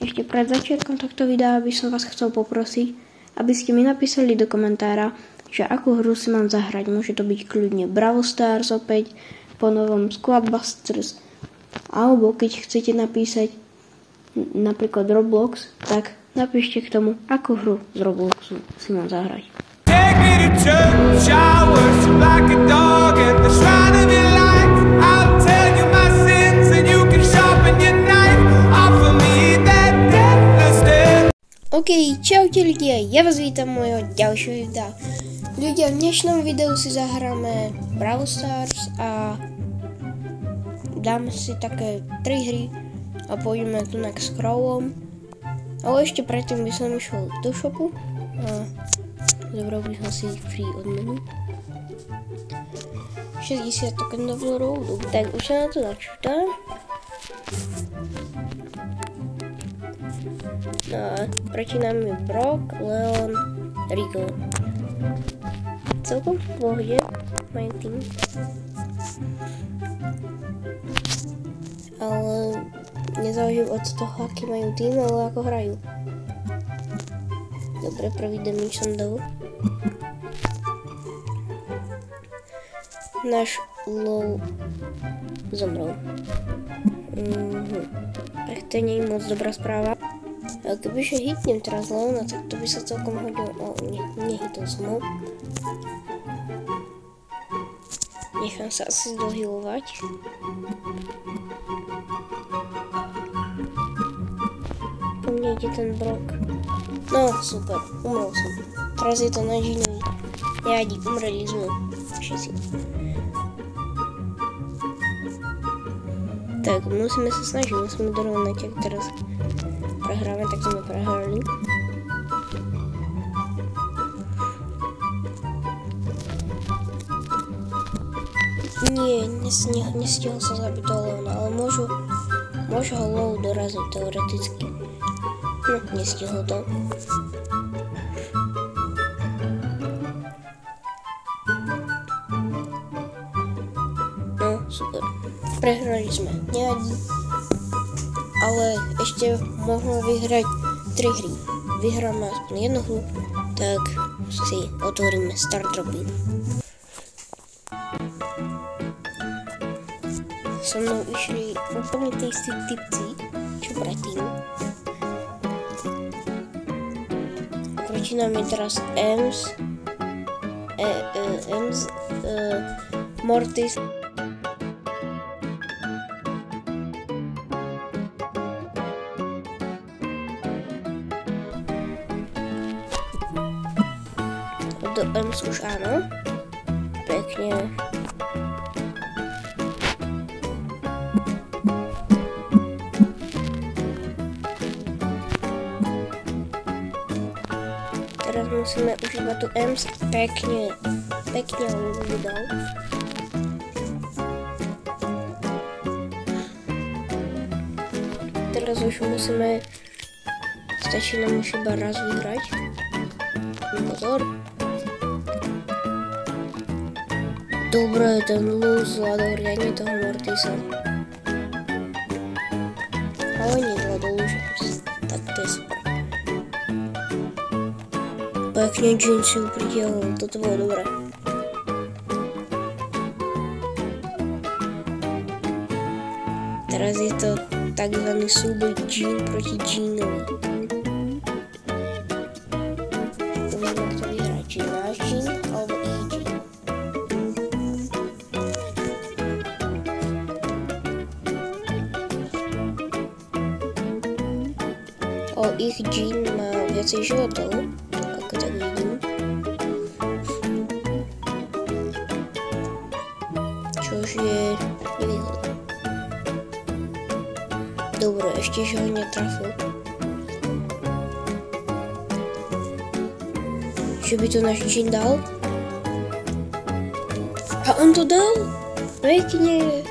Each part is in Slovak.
Ešte pred začiatkom tohto videa by som vás chcel poprosiť, aby ste mi napísali do komentára, že akú hru si mám zahrať. Môže to byť kľudne Brawl Stars opäť, po novom Squadbusters, alebo keď chcete napísať napríklad Roblox, tak napíšte k tomu, akú hru z Robloxu si mám zahrať. Take me to church, I worship like a dog at the shrine of your life. I'll tell you my sins and you can sharpen your knife. Offer me that deathless death. OK, čaute ľudia, ja vás vítam môjho ďalšieho videa. Ľudia, v dnešnom videu si zahráme Brawl Stars a dáme si také 3 hry a pôjdeme tu s Crowom. Ale ešte predtým by som išiel do shopu a zobral by som si free odmenu 60 token dolarov. Tak už sa na to načúta. No a proti nám je Brock, Leon, Rico. Celkom v pohode majú tým. Ale nezáleží od toho, aký majú tým, ale ako hrajú. Dobre, prvý damage som dal. Náš low zomrel. Tak to nie je moc dobrá správa. Ale kebyže hitnem teraz Leona, tak to by sa celkom hodilo. O, nehitol som ho. Nechám sa asi dohealovať. Po mne ide ten Brock. No, super, umrel som. Teraz je to na Jeanovi. Nevadí, umreli sme všetci. Tak, musíme sa snažiť, musíme dorovnať, ak teraz prehráme, tak sme prehrali. Nie, nestihol sa zabiť do Leona, ale môžu ho low doraziť teoreticky. No, nestihol to. No, super. Prehrali sme, nevadí. Ale ešte môžeme vyhrať 3 hry. Vyhráme aspoň jednu hru, tak si otvoríme start dropy. So mnou išli úplne tí istí typci, čo predtým. Proti nám je teraz Ems, Mortis, do Ems už áno, pekne. Teraz musíme užívať tu Ems pekne vydal. Teraz už musíme, stačí nám už iba raz vyhrať. Pozor. Dobre, ten Lu zvládol riadne toho Mortisa. Ale nezvládol už Ems, tak to je super. Pekne Jean si ju pritiahol, toto bolo dobré. Teraz je to takzvaný súboj Jean proti Jeanovi. Uvidíme, kto vyhrá, či náš Jean alebo ich Jean. Ich Jean má viacej životov. Tak vidím. Čož je nevýhodné. Dobre, ešte že ho netrafil. Že by to náš Jean dal? A on to dal? Pekne.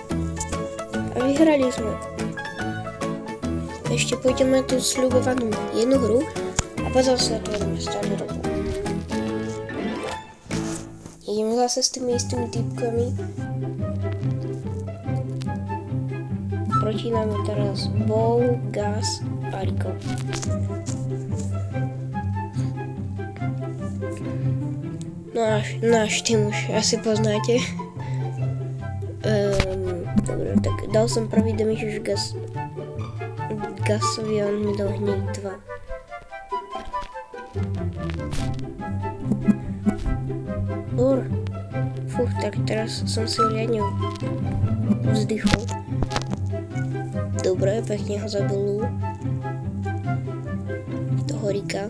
A vyhrali sme. Ešte pôjdeme tú sľubovanú jednu hru a potom sa otvoríme start dropy. Ideme zase s tými istými typkami. Proti nám je teraz Bow, Gus a Rico. Náš tým už asi poznáte. Dobre, tak dal som prvý damage už gasovi a on mi dal hneď 2. Fúch, tak teraz som si riadne vzdychol. Dobre, pekne ho zabil toho Rika.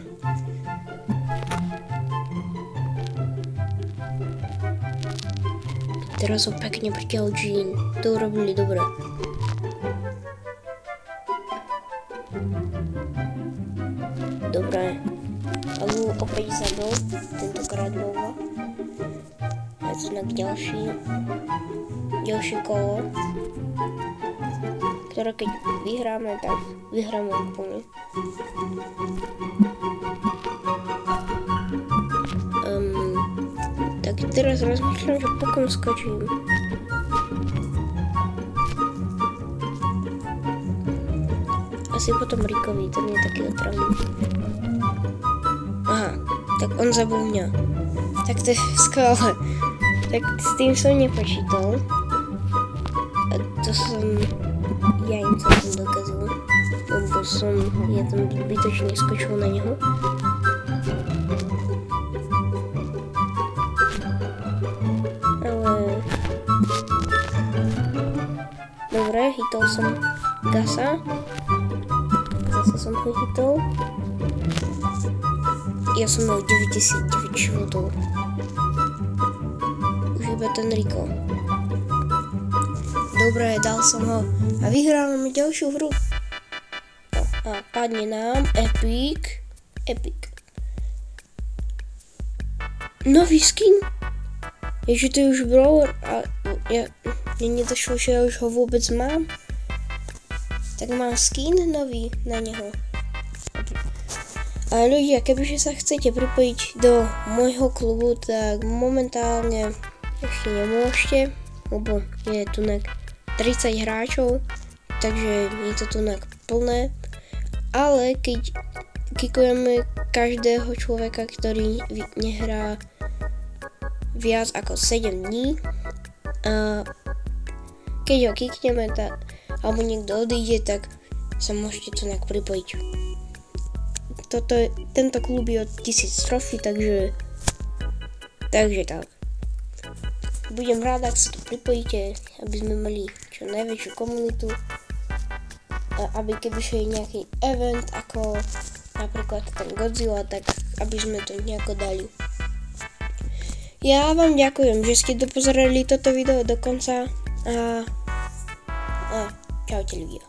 Teraz ho pekne pritiahol Jean. To urobili dobre. Dobre. A Lu opäť zabil. Tentokrát Boba. A to na ďalšie kolo. Ktoré keď vyhráme, tak vyhráme úplne. Tak teraz rozmýšľam, že po kom skočím. Asi potom Rikovi, ten je taký otravný. Aha, tak on zabil mňa. Tak to je skvelé. Tak s tým som nepočítal. A to som... Ja im celkom dokazil. Lebo ja tam zbytočne skočil na neho. Dobre, hitol som Gasa. Zase som ho hitol. Ja som mal 99 životov. Už iba ten Rico. Dobre, dal som ho. A vyhrávame ďalšiu hru. A padne nám Epic. Nový skin? Je, že to je už brawler a mne nedošlo, že ja už ho vôbec mám. Tak mám skin nový na neho. A ľudia, kebyže sa chcete pripojiť do môjho klubu, tak momentálne ešte nemôžete, lebo je tu 30 hráčov, takže je to tu plné. Ale keď kikujeme každého človeka, ktorý nehrá viac ako 7 dní, a keď ho kikneme, alebo niekto odíde, tak sa môžete tu pripojiť. Tento klub je od 1000 trofí, takže tak. Budem rád, ak sa tu pripojíte, aby sme mali čo najväčšiu komunitu. Aby kebyže je nejaký event, ako napríklad ten Godzilla, tak aby sme to nejako dali. Ja vám ďakujem, že ste dopozerali toto video do konca a čaute ľudia.